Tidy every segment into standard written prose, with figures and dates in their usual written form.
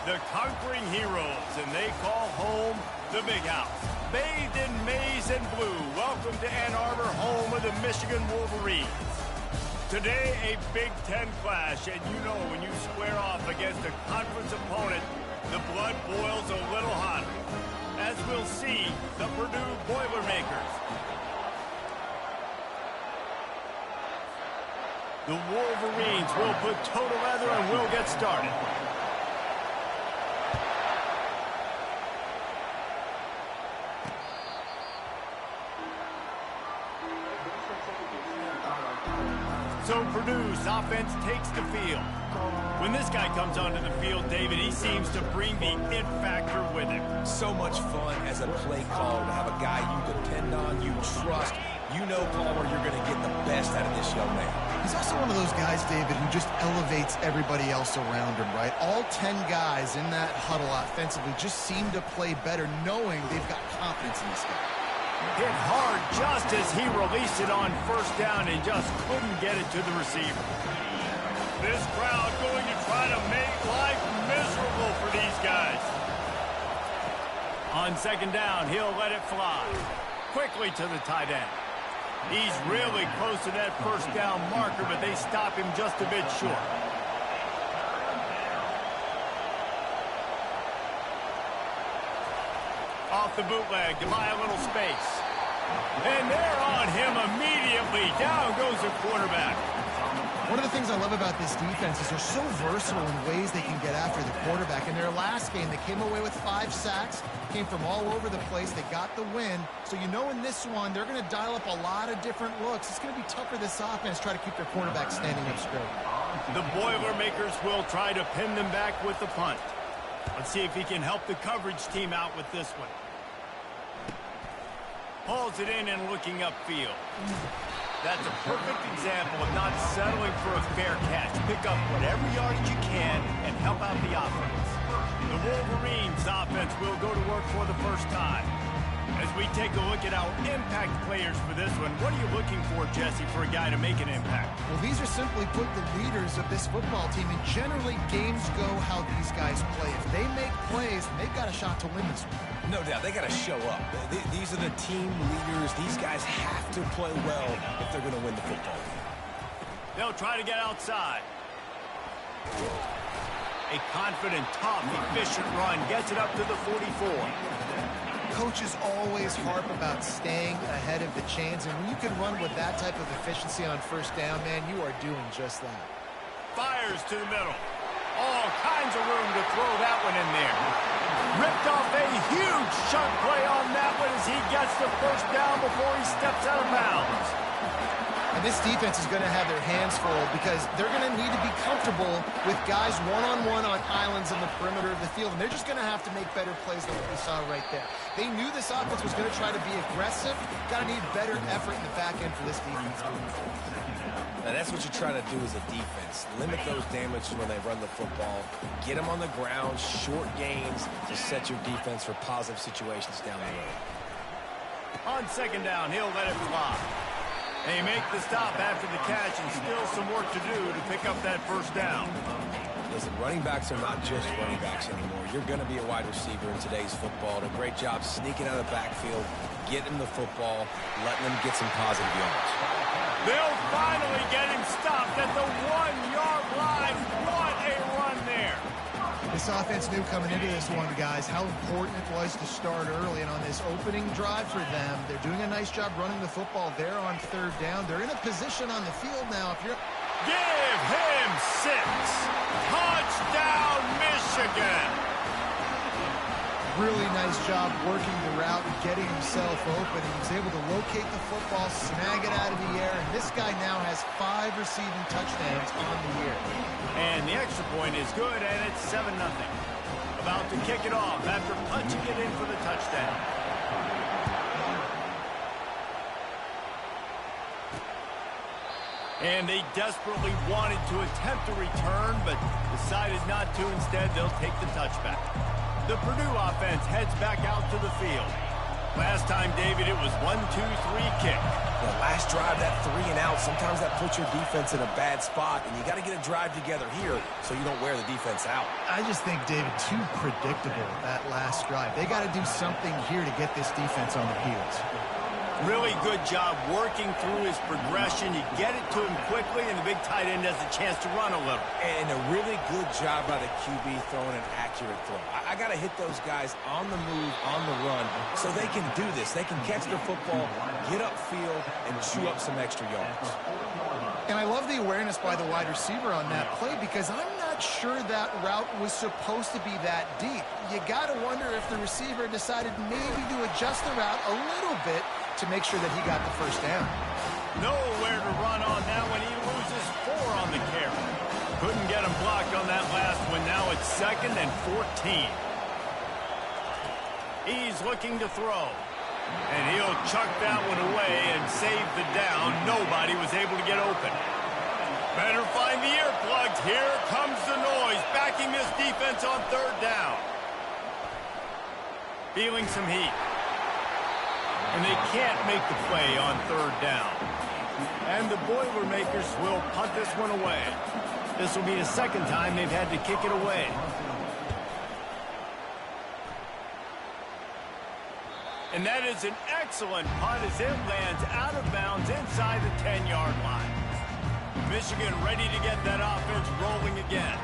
The conquering heroes, and they call home the Big House. Bathed in maize and blue, welcome to Ann Arbor, home of the Michigan Wolverines. Today, a Big Ten clash, and you know when you square off against a conference opponent, the blood boils a little hotter. As we'll see, the Purdue Boilermakers. The Wolverines will put total leather and will get started. So Purdue's offense takes the field. When this guy comes onto the field, David, he seems to bring the it factor with him. So much fun as a play caller to have a guy you depend on, you trust. You know, Palmer, you're going to get the best out of this young man. He's also one of those guys, David, who just elevates everybody else around him, right? All 10 guys in that huddle offensively just seem to play better knowing they've got confidence in this guy. Hit hard just as he released it on first down and just couldn't get it to the receiver. This crowd going to try to make life miserable for these guys. On second down, he'll let it fly. Quickly to the tight end. He's really close to that first down marker, but they stop him just a bit short. Off the bootleg to buy a little space. And they're on him immediately. Down goes the quarterback. One of the things I love about this defense is they're so versatile in ways they can get after the quarterback. In their last game, they came away with 5 sacks, came from all over the place. They got the win. So you know in this one, they're going to dial up a lot of different looks. It's going to be tough for this offense to try to keep their quarterback standing up straight. The Boilermakers will try to pin them back with the punt. Let's see if he can help the coverage team out with this one. Hauls it in and looking upfield. That's a perfect example of not settling for a fair catch. Pick up whatever yardage you can and help out the offense. The Wolverines offense will go to work for the first time. As we take a look at our impact players for this one, what are you looking for, Jesse, for a guy to make an impact? Well, these are simply put the leaders of this football team, and generally games go how these guys play. If they make plays, they've got a shot to win this one. No doubt, they got to show up. These are the team leaders. These guys have to play well if they're going to win the football game. They'll try to get outside. A confident, tough, efficient run gets it up to the 44. Coaches always harp about staying ahead of the chains, and when you can run with that type of efficiency on first down, man, you are doing just that. Fires to the middle. All kinds of room to throw that one in there. Ripped off a huge chunk play on that one as he gets the first down before he steps out of bounds. And this defense is going to have their hands full because they're going to need to be comfortable with guys one-on-one on islands in the perimeter of the field, and they're just going to have to make better plays than what we saw right there. They knew this offense was going to try to be aggressive. Got to need better effort in the back end for this defense. Now that's what you're trying to do as a defense. Limit those damages when they run the football. Get them on the ground, short gains to set your defense for positive situations down the road. On second down, he'll let it fly. They make the stop after the catch and still some work to do to pick up that first down. Listen, running backs are not just running backs anymore. You're going to be a wide receiver in today's football. A great job sneaking out of the backfield, getting the football, letting them get some positive yards. They'll finally get him stopped at the 1-yard line. What a run there. This offense knew coming into this one, guys, how important it was to start early. And on this opening drive for them, they're doing a nice job running the football there on third down. They're in a position on the field now. If you're... Give him 6. Touchdown, Michigan. Really nice job working the route and getting himself open. He was able to locate the football, snag it out of the air, and this guy now has 5 receiving touchdowns on the year. And the extra point is good, and it's 7-0. About to kick it off after punching it in for the touchdown. And they desperately wanted to attempt a return, but decided not to. Instead, they'll take the touchback. The Purdue offense heads back out to the field. Last time, David, it was 1-2-3 kick. The last drive, that 3 and out, sometimes that puts your defense in a bad spot, and you got to get a drive together here so you don't wear the defense out. I just think, David, too predictable, that last drive. They got to do something here to get this defense on their heels. Really good job working through his progression. You get it to him quickly, and the big tight end has a chance to run a little. And a really good job by the QB throwing an accurate throw. I got to hit those guys on the move, on the run, so they can do this. They can catch the football, get upfield, and chew up some extra yards. And I love the awareness by the wide receiver on that play because I'm not sure that route was supposed to be that deep. You got to wonder if the receiver decided maybe to adjust the route a little bit to make sure that he got the first down. Nowhere to run on that one. He loses 4 on the carry. Couldn't get him blocked on that last one. Now it's 2nd and 14. He's looking to throw. And he'll chuck that one away and save the down. Nobody was able to get open. Better find the earplugs. Here comes the noise, backing this defense on 3rd down. Feeling some heat. And they can't make the play on 3rd down. And the Boilermakers will punt this one away. This will be the 2nd time they've had to kick it away. And that is an excellent punt as it lands out of bounds inside the 10-yard line. Michigan ready to get that offense rolling again.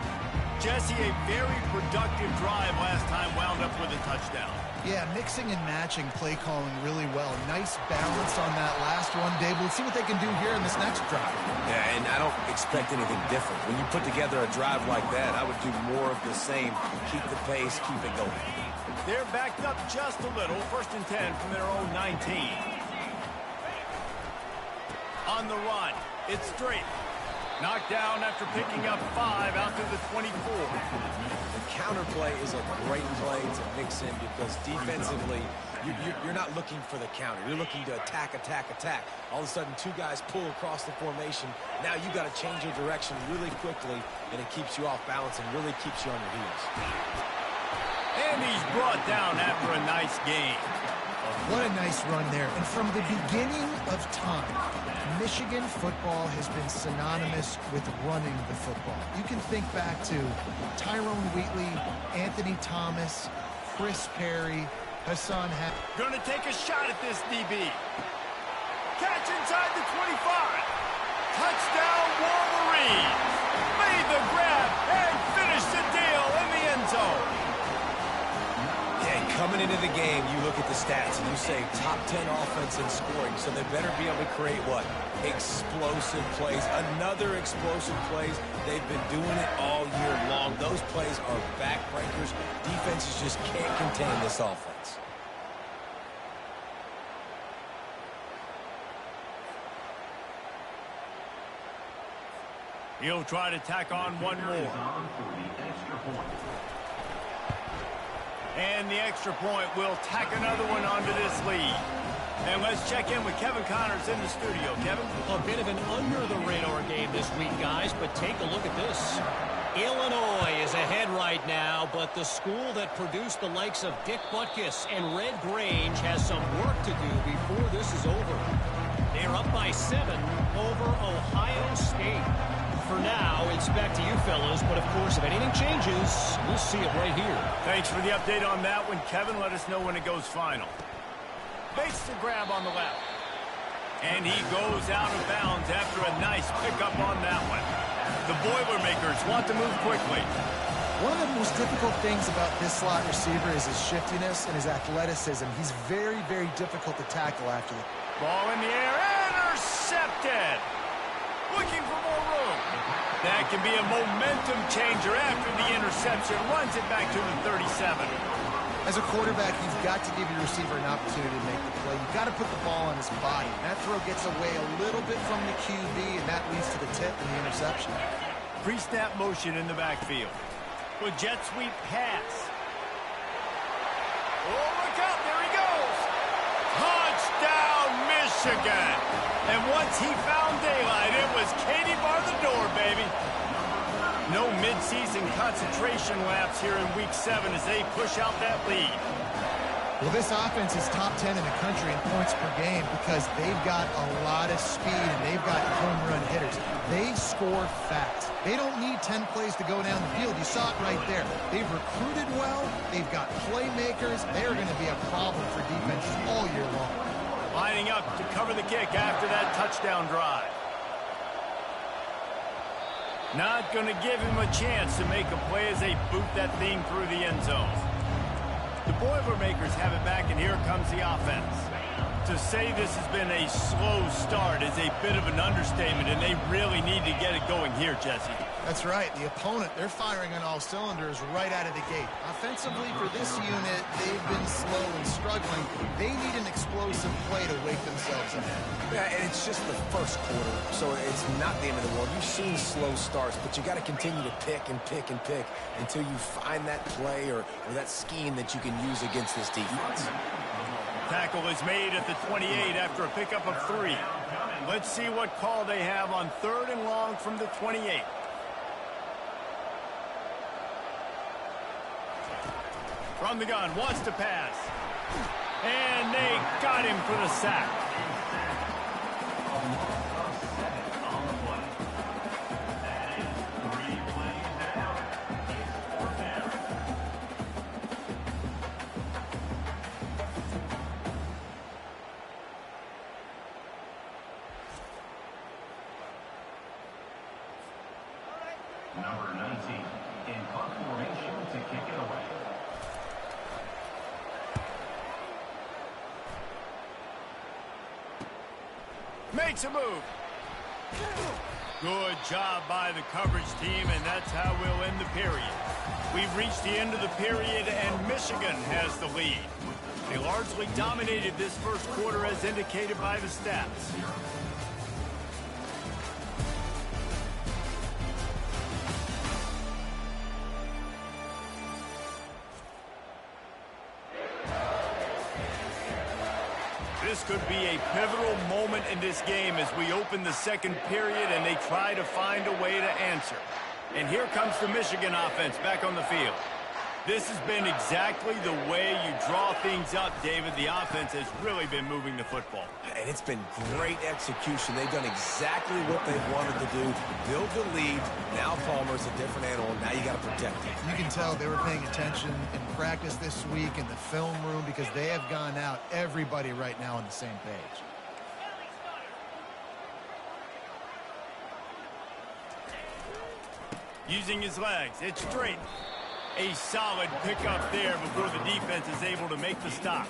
Jesse, a very productive drive last time, wound up with a touchdown. Yeah, mixing and matching play calling really well. Nice balance on that last one, Dave. Let's see what they can do here in this next drive. Yeah, and I don't expect anything different. When you put together a drive like that, I would do more of the same. Keep the pace, keep it going. They're backed up just a little. 1st and 10 from their own 19. On the run, it's straight. Knocked down after picking up 5 out to the 24. The counter play is a great play to mix in because defensively, you're not looking for the counter. You're looking to attack, attack, attack. All of a sudden, 2 guys pull across the formation. Now you got to change your direction really quickly, and it keeps you off balance and really keeps you on your heels. And he's brought down after a nice gain. What a nice run there. And from the beginning of time, Michigan football has been synonymous with running the football. You can think back to Tyrone Wheatley, Anthony Thomas, Chris Perry, Hassan Hatt. Going to take a shot at this DB. Catch inside the 25. Touchdown Wolverines. Made the grab and finished the deal in the end zone. Coming into the game, you look at the stats and you say top 10 offense in scoring, so they better be able to create what? Explosive plays. Another explosive plays. They've been doing it all year long. Those plays are backbreakers. Defenses just can't contain this offense. He'll try to tack on one more. And the extra point will tack another one onto this lead. And let's check in with Kevin Connors in the studio. Kevin? A bit of an under-the-radar game this week, guys, but take a look at this. Illinois is ahead right now, but the school that produced the likes of Dick Butkus and Red Grange has some work to do before this is over. They're up by 7 over Ohio State. For now, it's back to you fellas, but of course, if anything changes, we'll see it right here. Thanks for the update on that one, Kevin. Let us know when it goes final. Bates the grab on the left. And he goes out of bounds after a nice pickup on that one. The Boilermakers want to move quickly. One of the most difficult things about this slot receiver is his shiftiness and his athleticism. He's very, very difficult to tackle after the ball in the air. Intercepted. Looking for more room. That can be a momentum changer after the interception. Runs it back to the 37. As a quarterback, you've got to give your receiver an opportunity to make the play. You've got to put the ball on his body. That throw gets away a little bit from the QB, and that leads to the tip and the interception. Pre-snap motion in the backfield. With jet sweep pass. Oh, look out. There he goes. Touchdown, Michigan. And once he found daylight, it was Katie bar the door, baby. No mid-season concentration laps here in Week 7 as they push out that lead. Well, this offense is top 10 in the country in points per game because they've got a lot of speed and they've got home run hitters. They score fast. They don't need 10 plays to go down the field. You saw it right there. They've recruited well. They've got playmakers. They're going to be a problem for defenses all year long. Lining up to cover the kick after that touchdown drive. Not going to give him a chance to make a play as they boot that thing through the end zone. The Boilermakers have it back, and here comes the offense. To say this has been a slow start is a bit of an understatement, and they really need to get it going here, Jesse. That's right. The opponent, they're firing on all cylinders right out of the gate. Offensively, for this unit, they've been slow and struggling. They need an explosive play to wake themselves up. Yeah, and it's just the first quarter, so it's not the end of the world. You've seen slow starts, but you got to continue to pick and pick and pick until you find that play or that scheme that you can use against this defense. Tackle is made at the 28 after a pickup of 3. Let's see what call they have on 3rd and long from the 28. From the gun, wants to pass. And they got him for the sack. Number 19 in punt formation to kick it away. Makes a move. Good job by the coverage team, and that's how we'll end the period. We've reached the end of the period, and Michigan has the lead. They largely dominated this first quarter as indicated by the stats. This could be a pivotal moment in this game as we open the second period and they try to find a way to answer. And here comes the Michigan offense back on the field. This has been exactly the way you draw things up, David. The offense has really been moving the football. And it's been great execution. They've done exactly what they've wanted to do. Build the lead. Now Palmer's a different animal. Now you got to protect him. You can tell they were paying attention in practice this week in the film room because they have gone out, everybody right now on the same page. Using his legs, it's straight. A solid pickup there before the defense is able to make the stop.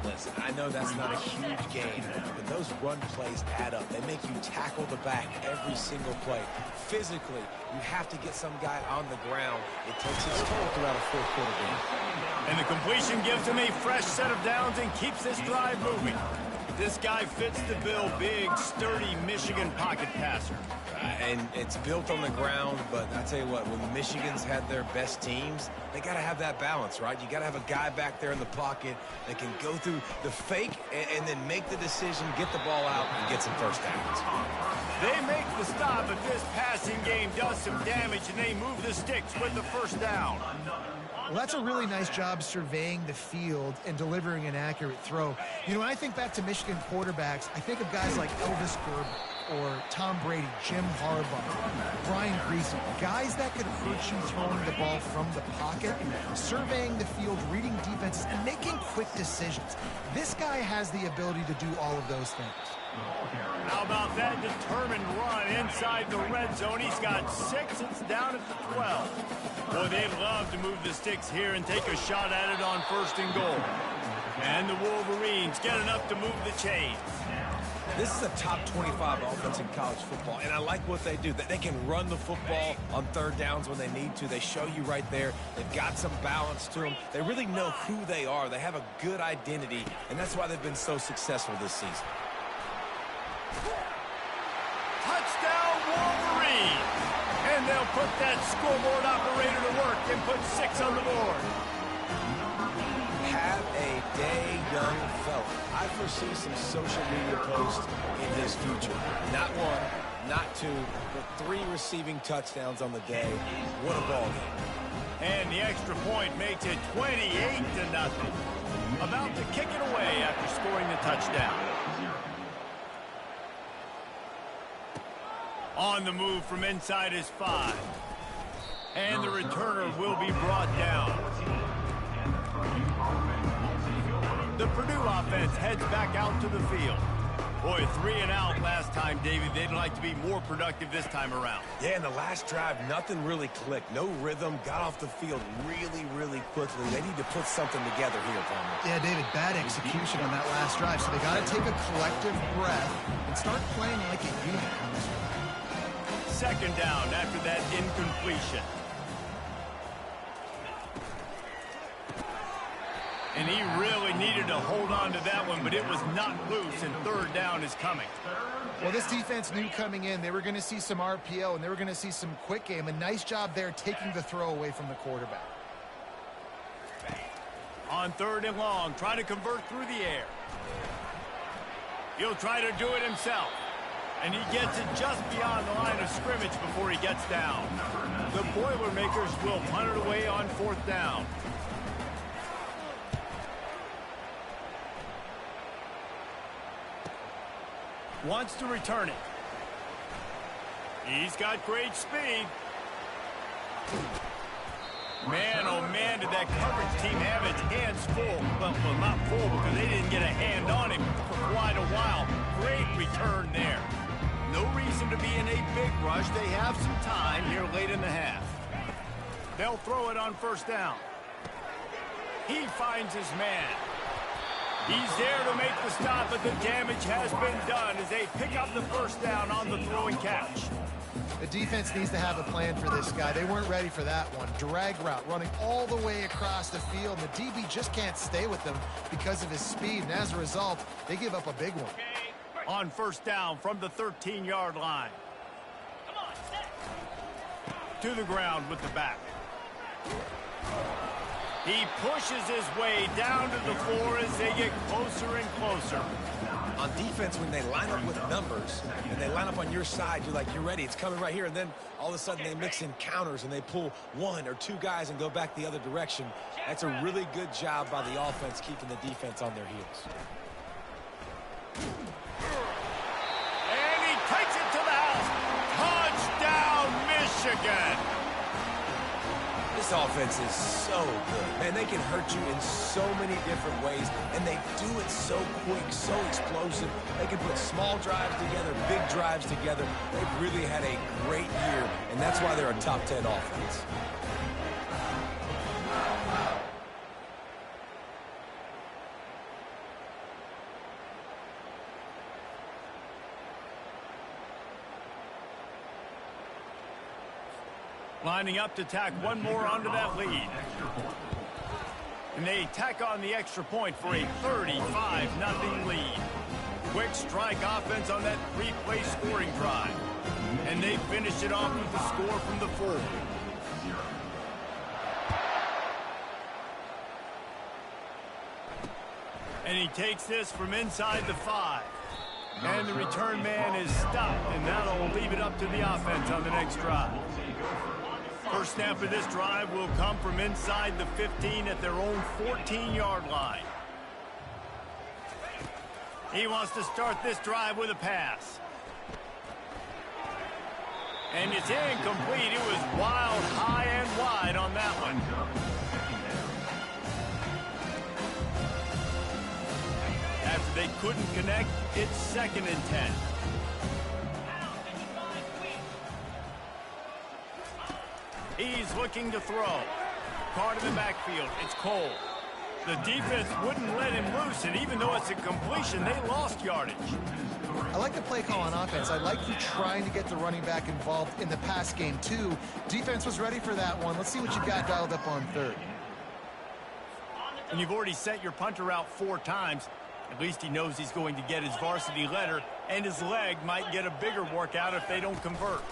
Listen, I know that's not a huge gain, but those run plays add up. They make you tackle the back every single play. Physically, you have to get some guy on the ground. It takes its toll throughout a fourth-quarter game. And the completion gives him a fresh set of downs and keeps this drive moving. This guy fits the bill. Big, sturdy Michigan pocket passer. And it's built on the ground, but I tell you what, when Michigan's had their best teams, they got to have that balance, right? You got to have a guy back there in the pocket that can go through the fake and then make the decision, get the ball out, and get some first downs. They make the stop, but this passing game does some damage, and they move the sticks with the first down. Well, that's a really nice job surveying the field and delivering an accurate throw. You know, when I think back to Michigan quarterbacks, I think of guys like Elvis Gerber or Tom Brady, Jim Harbaugh, Brian Greasy, guys that could hurt you throwing the ball from the pocket, surveying the field, reading defenses, and making quick decisions. This guy has the ability to do all of those things. How about that determined run inside the red zone? He's got 6. It's down at the 12. Boy, they'd love to move the sticks here and take a shot at it on 1st and goal. And the Wolverines get enough to move the chains. This is a top 25 offense in college football, and I like what they do. They can run the football on 3rd downs when they need to. They show you right there. They've got some balance to them. They really know who they are. They have a good identity, and that's why they've been so successful this season. Touchdown, Wolverines! And they'll put that scoreboard operator to work and put 6 on the board. Have a day, young fella. I foresee some social media posts in his future. Not 1, not 2, but 3 receiving touchdowns on the day. What a ball game. And the extra point makes it 28-0. About to kick it away after scoring the touchdown. On the move from inside his 5. And the returner will be brought down. The Purdue offense heads back out to the field. Boy, 3 and out last time, David. They'd like to be more productive this time around. Yeah, in the last drive, nothing really clicked. No rhythm, got off the field really quickly. They need to put something together here, Palmer. Yeah, David, bad execution on that last drive, so they got to take a collective breath and start playing like a unit on this one. Second down after that incompletion. And he really needed to hold on to that one, but it was not loose, and third down is coming. Well, this defense knew coming in they were going to see some RPO, and they were going to see some quick game. A nice job there taking the throw away from the quarterback. On 3rd and long, trying to convert through the air. He'll try to do it himself. And he gets it just beyond the line of scrimmage before he gets down. The Boilermakers will punt it away on 4th down. Wants to return it. He's got great speed. Man, oh man, did that coverage team have its hands full. Well, not full because they didn't get a hand on him for quite a while. Great return there. No reason to be in a big rush. They have some time here late in the half. They'll throw it on 1st down. He finds his man. He's there to make the stop, but the damage has been done as they pick up the 1st down on the throw and catch. The defense needs to have a plan for this guy. They weren't ready for that one. Drag route running all the way across the field. And the DB just can't stay with them because of his speed. And as a result, they give up a big one. On 1st down from the 13-yard line. To the ground with the back. He pushes his way down to the floor as they get closer and closer. On defense, when they line up with numbers and they line up on your side, you're like, you're ready, it's coming right here. And then all of a sudden they mix in counters and they pull 1 or 2 guys and go back the other direction. That's a really good job by the offense keeping the defense on their heels. And he takes it to the house. Touchdown, Michigan. This offense is so good. Man, they can hurt you in so many different ways, and they do it so quick, so explosive. They can put small drives together, big drives together. They've really had a great year, and that's why they're a top 10 offense. Lining up to tack one more onto that lead. And they tack on the extra point for a 35-0 lead. Quick strike offense on that 3-play scoring drive. And they finish it off with the score from the 4. And he takes this from inside the 5. And the return man is stopped, and that'll leave it up to the offense on the next drive. First snap of this drive will come from inside the 15 at their own 14-yard line. He wants to start this drive with a pass. And it's incomplete. It was wild, high and wide on that one. After they couldn't connect, it's 2nd and 10. He's looking to throw. Caught in the backfield. It's Cole. The defense wouldn't let him loose, and even though it's a completion, they lost yardage. I like the play call on offense. I like you trying to get the running back involved in the pass game, too. Defense was ready for that one. Let's see what you got dialed up on 3rd. And you've already sent your punter out 4 times. At least he knows he's going to get his varsity letter, and his leg might get a bigger workout if they don't convert.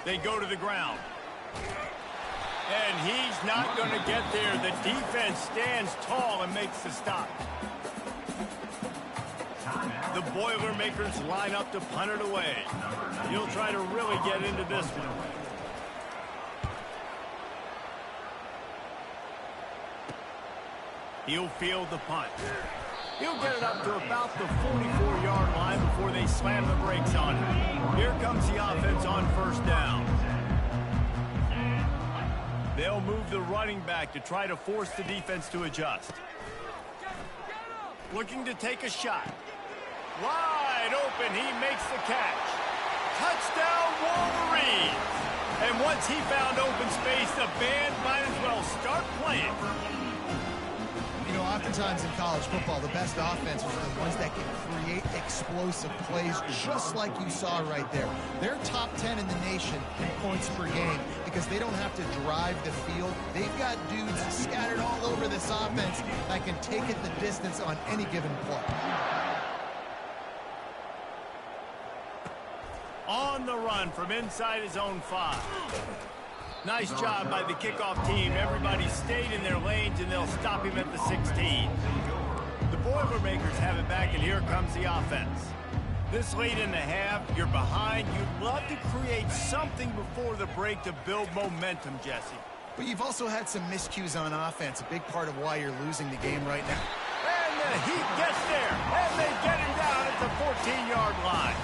They go to the ground. And he's not going to get there. The defense stands tall and makes the stop. The Boilermakers line up to punt it away. He'll try to really get into this one. He'll field the punt. He'll get it up to about the 44-yard line before they slam the brakes on him. Here comes the offense on first down. They'll move the running back to try to force the defense to adjust. Looking to take a shot. Wide open, he makes the catch. Touchdown, Wolverines! And once he found open space, the band might as well start playing. You know, oftentimes in college football, the best offenses are the ones that can create explosive plays, just like you saw right there. They're top 10 in the nation in points per game because they don't have to drive the field. They've got dudes scattered all over this offense that can take it the distance on any given play. On the run from inside his own 5. Nice job by the kickoff team. Everybody stayed in their lanes, and they'll stop him at the 16. The Boilermakers have it back, and here comes the offense. This late in the half, you're behind. You'd love to create something before the break to build momentum, Jesse. But you've also had some miscues on offense, a big part of why you're losing the game right now. And the Heat gets there, and they get him down at the 14-yard line.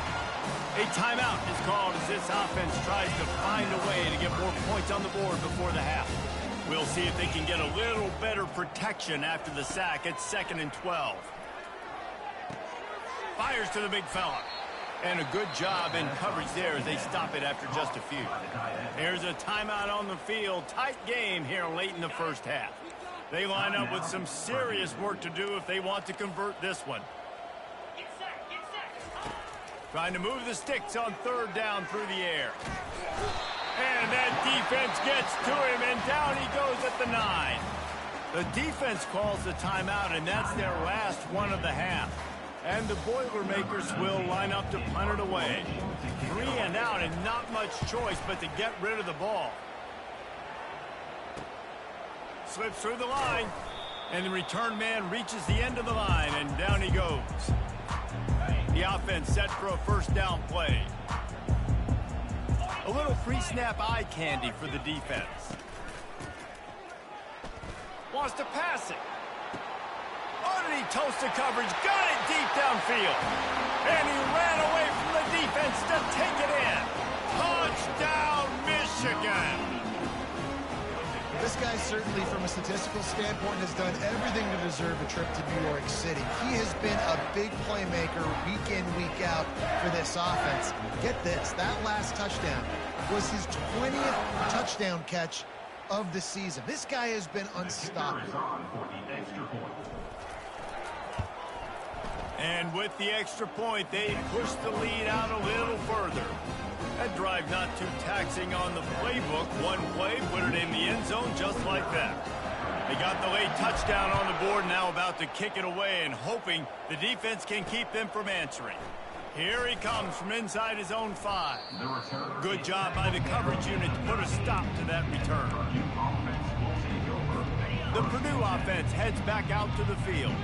A timeout is called as this offense tries to find a way to get more points on the board before the half. We'll see if they can get a little better protection after the sack at 2nd and 12. Fires to the big fella. And a good job in coverage there as they stop it after just a few. There's a timeout on the field. Tight game here late in the first half. They line up with some serious work to do if they want to convert this one. Trying to move the sticks on 3rd down through the air. And that defense gets to him, and down he goes at the 9. The defense calls the timeout, and that's their last one of the half. And the Boilermakers will line up to punt it away. 3 and out, and not much choice but to get rid of the ball. Slips through the line, and the return man reaches the end of the line, and down he goes. The offense set for a first down play. A little pre-snap eye candy for the defense. Wants to pass it. Underneath toast to coverage. Got it deep downfield. And he ran away from the defense to take it in. Touchdown, Michigan. This guy certainly, from a statistical standpoint, has done everything to deserve a trip to New York City. He has been a big playmaker week in, week out for this offense. Get this, that last touchdown was his 20th touchdown catch of the season. This guy has been unstoppable. And with the extra point, they push the lead out a little further. That drive not too taxing on the playbook. One play, put it in the end zone just like that. They got the late touchdown on the board, now about to kick it away and hoping the defense can keep them from answering. Here he comes from inside his own 5. Good job by the coverage unit to put a stop to that return. The Purdue offense heads back out to the field.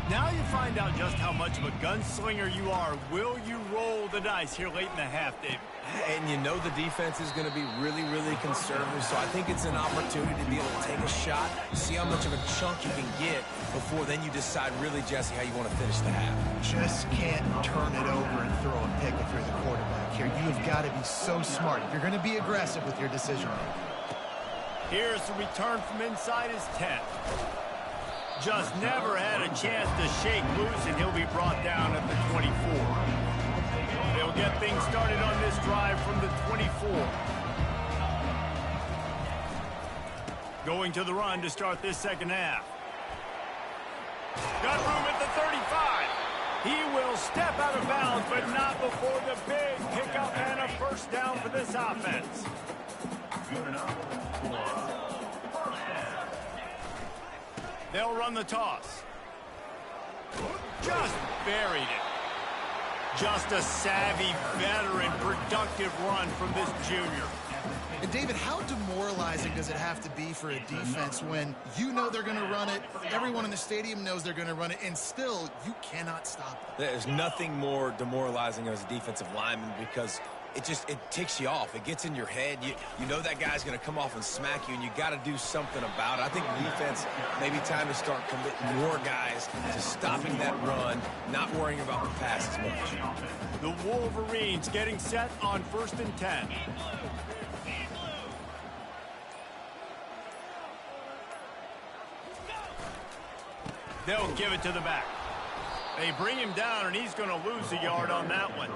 Now you find out just how much of a gunslinger you are. Will you roll the dice here late in the half, David? And you know the defense is going to be really, really conservative, so I think it's an opportunity to be able to take a shot, see how much of a chunk you can get before then you decide really, Jesse, how you want to finish the half. Just can't turn it over and throw a pick if you're the quarterback here. You've got to be so smart if you're going to be aggressive with your decision making. Here's the return from inside his 10. Just never had a chance to shake loose, and he'll be brought down at the 24. They'll get things started on this drive from the 24. Going to the run to start this second half. Got room at the 35. He will step out of bounds, but not before the big pickup and a first down for this offense. They'll run the toss. Just buried it. Just a savvy, veteran, productive run from this junior. And David, how demoralizing does it have to be for a defense when you know they're going to run it, everyone in the stadium knows they're going to run it, and still you cannot stop them? There's nothing more demoralizing as a defensive lineman because it ticks you off. It gets in your head. You know that guy's going to come off and smack you, and you got to do something about it. I think the defense, maybe time to start committing more guys to stopping that run, not worrying about the pass as much. The Wolverines getting set on 1st and 10. They'll give it to the back. They bring him down, and he's going to lose a yard on that one.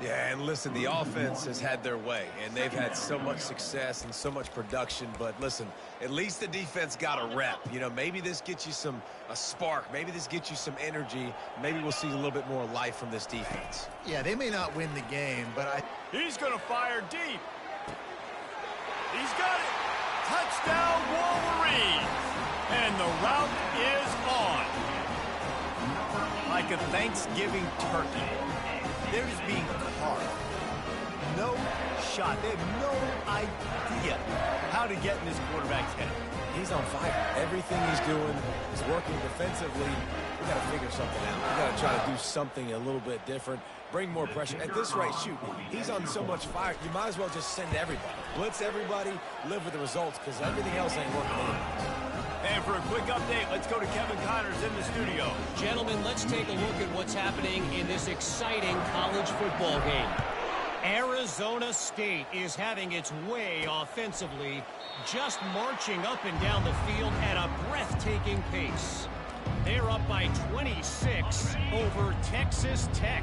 Yeah, and listen, the offense has had their way, and they've had so much success and so much production. But listen, at least the defense got a rep. You know, maybe this gets you a spark. Maybe this gets you some energy. Maybe we'll see a little bit more life from this defense. Yeah, they may not win the game, but He's going to fire deep. He's got it. Touchdown, Wolverines. And the route is on. Like a Thanksgiving turkey. They're just being carved. No shot. They have no idea how to get in this quarterback's head. He's on fire. Everything he's doing is working defensively. We got to figure something out. We got to try to do something a little bit different. Bring more pressure. At this rate, shoot, he's on so much fire, you might as well just send everybody. Blitz everybody, live with the results, because everything else ain't working anyways. And for a quick update, let's go to Kevin Connors in the studio. Gentlemen, let's take a look at what's happening in this exciting college football game. Arizona State is having its way offensively, just marching up and down the field at a breathtaking pace. They're up by 26 over Texas Tech.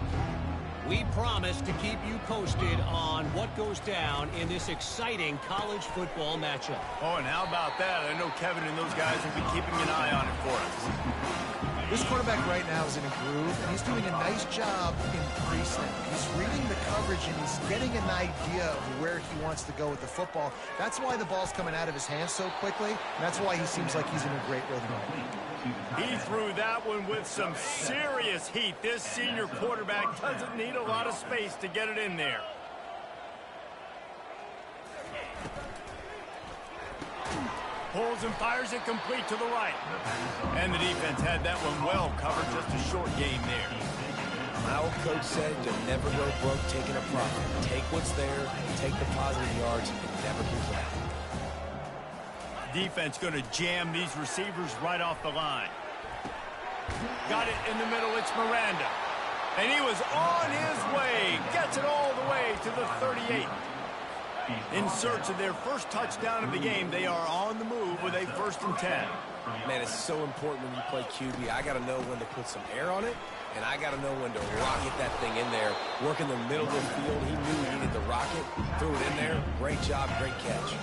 We promise to keep you posted on what goes down in this exciting college football matchup. Oh, and how about that? I know Kevin and those guys will be keeping an eye on it for us. this quarterback right now is in a groove, and he's doing a nice job in pre-snap. He's reading the coverage, and he's getting an idea of where he wants to go with the football. That's why the ball's coming out of his hands so quickly, and that's why he seems like he's in a great rhythm. He threw that one with some serious heat. This senior quarterback doesn't need a lot of space to get it in there. Pulls and fires it complete to the right. And the defense had that one well covered, just a short gain there. My old coach said to never go broke taking a profit. Take what's there, take the positive yards, and never complain. Defense going to jam these receivers right off the line. Got it in the middle. It's Miranda. And he was on his way. Gets it all the way to the 38. In search of their first touchdown of the game, they are on the move with a 1st and 10. Man, it's so important when you play QB. I got to know when to put some air on it, and I got to know when to rocket that thing in there. Work in the middle of the field. He knew he needed to rocket. Threw it in there. Great job, great catch.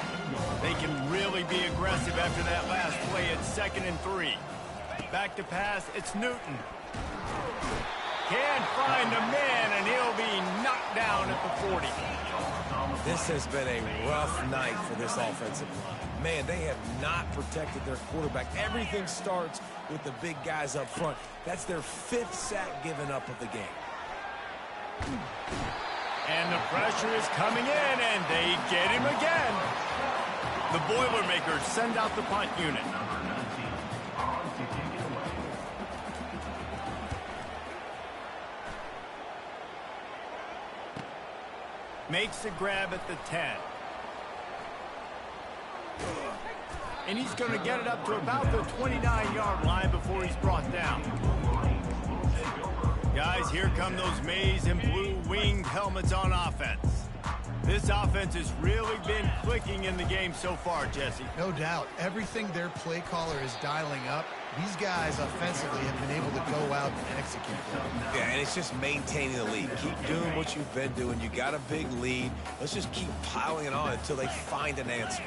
They can really be aggressive after that last play. It's 2nd and 3. Back to pass. It's Newton. Can't find a man, and he'll be knocked down at the 40. This has been a rough night for this offensive line. Man, they have not protected their quarterback. Everything starts with the big guys up front. That's their 5th sack given up of the game. And the pressure is coming in, and they get him again. The Boilermakers send out the punt unit. Makes the grab at the 10. And he's going to get it up to about the 29-yard line before he's brought down. Guys, here come those maize and blue winged helmets on offense. This offense has really been clicking in the game so far, Jesse. No doubt. Everything their play caller is dialing up, these guys offensively have been able to go out and execute. Yeah, and it's just maintaining the lead. Keep doing what you've been doing. You got a big lead. Let's just keep piling it on until they find an answer.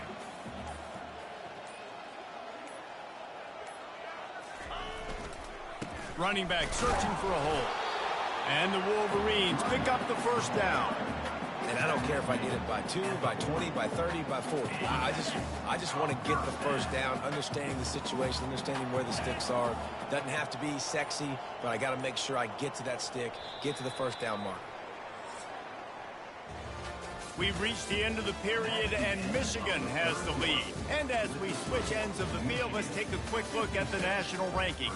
Running back searching for a hole. And the Wolverines pick up the 1st down. And I don't care if I get it by 2, by 20, by 30, by 40. I just want to get the 1st down, understanding the situation, understanding where the sticks are. Doesn't have to be sexy, but I got to make sure I get to that stick, get to the 1st down mark. We've reached the end of the period, and Michigan has the lead. And as we switch ends of the field, let's take a quick look at the national rankings.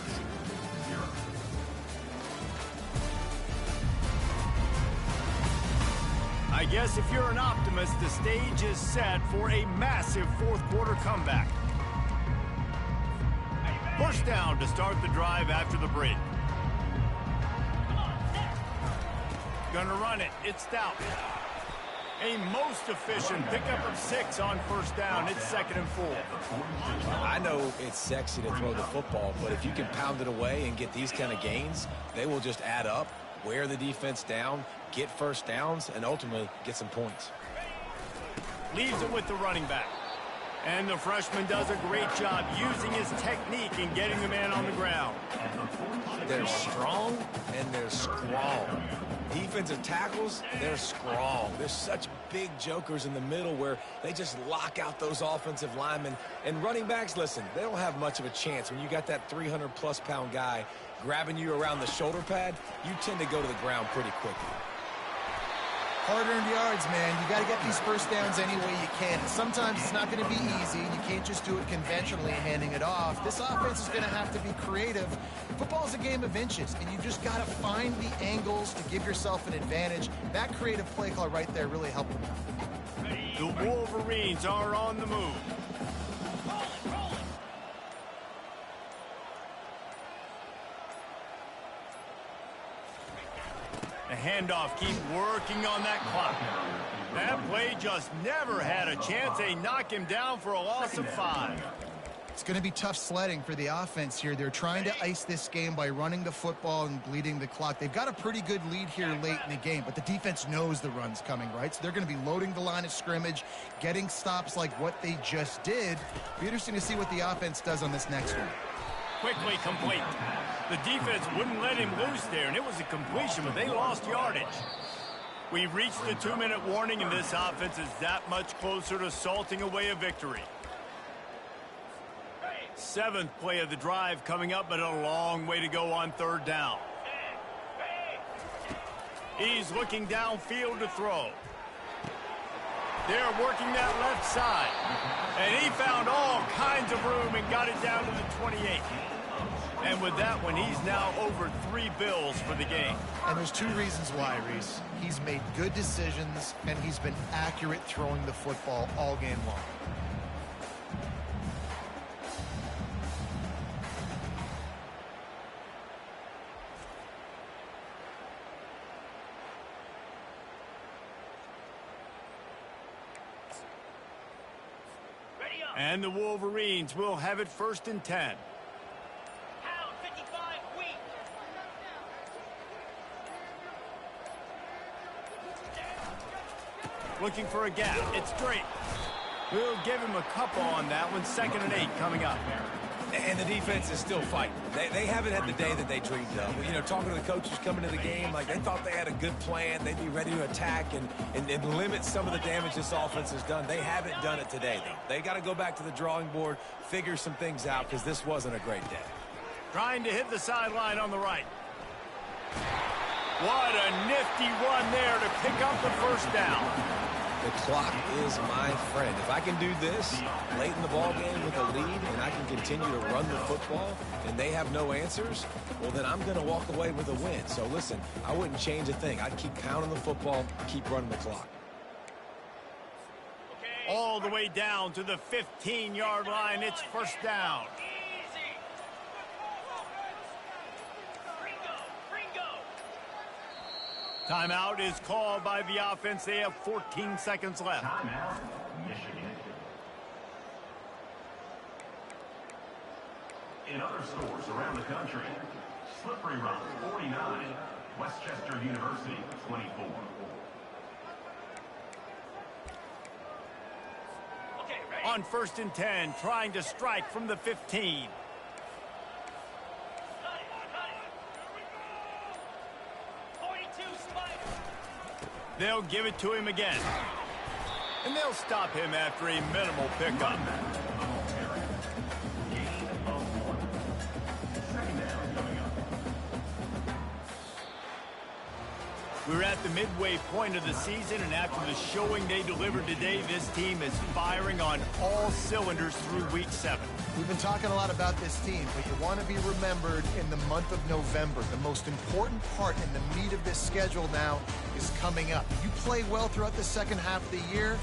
I guess if you're an optimist, the stage is set for a massive fourth quarter comeback. First down to start the drive after the break. Gonna run it. It's Stout. A most efficient pickup of 6 on first down. It's 2nd and 4. I know it's sexy to throw the football, but if you can pound it away and get these kind of gains, they will just add up, wear the defense down, get first downs, and ultimately get some points. Leaves it with the running back. And the freshman does a great job using his technique and getting the man on the ground. They're strong and they're strong. Defensive tackles, they're strong. There's such big jokers in the middle where they just lock out those offensive linemen. And running backs, listen, they don't have much of a chance. When you got that 300-plus pound guy grabbing you around the shoulder pad, you tend to go to the ground pretty quickly. Hard-earned yards, man. You got to get these first downs any way you can. And sometimes it's not going to be easy. You can't just do it conventionally and handing it off. This offense is going to have to be creative. Football is a game of inches, and you just got to find the angles to give yourself an advantage. That creative play call right there really helped them. The Wolverines are on the move. The handoff, keep working on that clock. That play just never had a chance. They knock him down for a loss of 5. It's going to be tough sledding for the offense here. They're trying to ice this game by running the football and bleeding the clock. They've got a pretty good lead here late in the game, but the defense knows the run's coming, right? So they're going to be loading the line of scrimmage, getting stops like what they just did. Be interesting to see what the offense does on this next one. Quickly complete. The defense wouldn't let him loose there, and it was a completion, but they lost yardage. We've reached the 2-minute warning, and this offense is that much closer to salting away a victory. 7th play of the drive coming up, but a long way to go on 3rd down. He's looking downfield to throw. They're working that left side. And he found all kinds of room and got it down to the 28. And with that one, he's now over 3 bills for the game. And there's 2 reasons why, Reese. He's made good decisions, and he's been accurate throwing the football all game long. And the Wolverines will have it 1st and 10. Looking for a gap. It's Drake. We'll give him a couple on that one. 2nd and 8 coming up. And the defense is still fighting. They haven't had the day that they dreamed of. You know, talking to the coaches coming to the game, like they thought they had a good plan. They'd be ready to attack and limit some of the damage this offense has done. They haven't done it today, though. They got to go back to the drawing board, figure some things out, because this wasn't a great day. Trying to hit the sideline on the right. What a nifty run there to pick up the 1st down. The clock is my friend. If I can do this late in the ball game with a lead and I can continue to run the football and they have no answers, well, then I'm going to walk away with a win. So, listen, I wouldn't change a thing. I'd keep pounding the football, keep running the clock. All the way down to the 15-yard line. It's 1st down. Timeout is called by the offense. They have 14 seconds left. Timeout, Michigan. In other stores around the country, Slippery Rock 49, Westchester University 24. On 1st and 10, trying to strike from the 15. They'll give it to him again. And they'll stop him after a minimal pickup. We're at the midway point of the season, and after the showing they delivered today, this team is firing on all cylinders through week 7. We've been talking a lot about this team, but you want to be remembered in the month of November. The most important part in the meat of this schedule now is coming up. If you play well throughout the second half of the year,